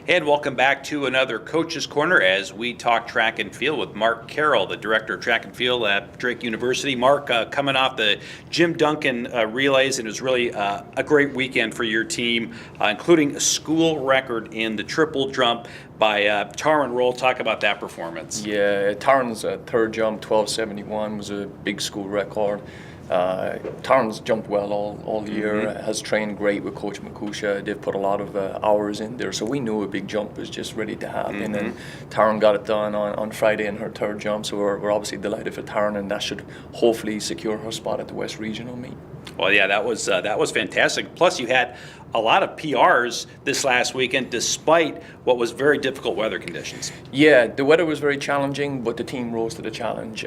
And welcome back to another Coach's Corner as we talk track and field with Mark Carroll, the Director of Track and Field at Drake University. Mark, coming off the Jim Duncan relays, and it was really a great weekend for your team, including a school record in the triple jump by Taryn Roll. Talk about that performance. Yeah, Taryn's third jump, 1271, was a big school record. Taryn's jumped well all year, has trained great with Coach Makusha. They've put a lot of hours in there, so we knew a big jump was just ready to happen. And Taryn got it done on Friday in her third jump, so we're obviously delighted for Taryn, and that should hopefully secure her spot at the West Regional meet. Well, yeah, that was fantastic. Plus, you had a lot of PRs this last weekend, despite what was very difficult weather conditions. Yeah, the weather was very challenging, but the team rose to the challenge.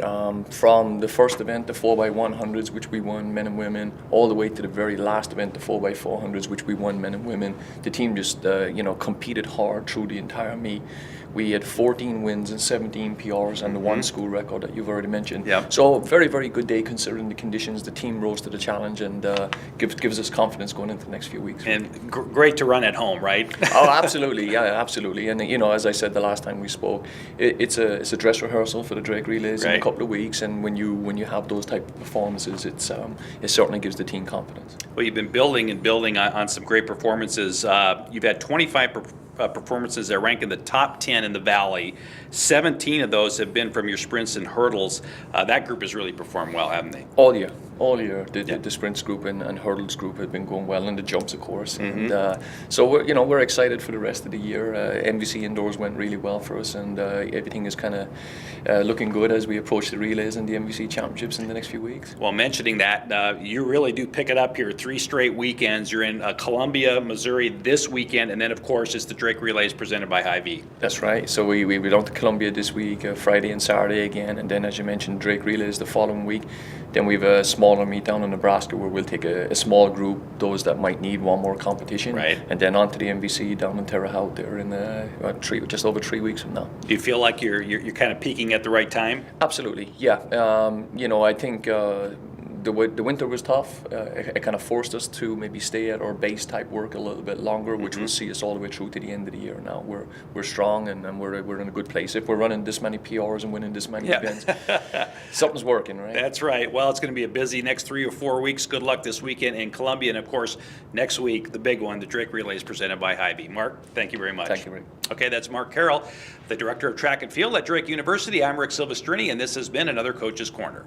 From the first event, the 4x100s, which we won, men and women, all the way to the very last event, the 4x400s, which we won, men and women. The team just, competed hard through the entire meet. We had 14 wins and 17 PRs and the one school record that you've already mentioned. Yep. So very, very good day considering the conditions. The team rose to the challenge and gives us confidence going into the next few weeks. And great to run at home, right? Oh, absolutely, yeah, absolutely. And as I said the last time we spoke, it's a dress rehearsal for the Drake Relays in a couple of weeks. And when you have those type of performances, it certainly gives the team confidence. Well, you've been building on some great performances. You've had 25 performances that rank in the top 10 in the Valley. 17 of those have been from your sprints and hurdles. That group has really performed well, haven't they? All year. The sprints group and hurdles group have been going well, and the jumps, of course. And so we're excited for the rest of the year. MVC indoors went really well for us, and everything is kind of looking good as we approach the relays and the MVC championships in the next few weeks. Well, mentioning that, you really do pick it up here. 3 straight weekends. You're in Columbia, Missouri this weekend, and then of course it's the Drake Relays presented by Hy-Vee. That's right. So we went to Columbia this week, Friday and Saturday again, and then as you mentioned, Drake Relays the following week. Then we have a smaller meet down in Nebraska where we'll take a small group, those that might need one more competition, right, and then on to the MVC down in Terre Haute there in just over 3 weeks from now. Do you feel like you're kind of peaking at the right time? Absolutely, yeah. I think the winter was tough. It kind of forced us to maybe stay at our base type work a little bit longer, which will see us all the way through to the end of the year. Now we're strong and we're in a good place. If we're running this many PRs and winning this many events, something's working, right? That's right. Well, it's going to be a busy next 3 or 4 weeks. Good luck this weekend in Columbia, and of course next week the big one, the Drake Relays presented by Hy-Vee. Mark, thank you very much. Thank you, Rick. Okay, that's Mark Carroll, the Director of Track and Field at Drake University. I'm Rick Silvestrini, and this has been another Coach's Corner.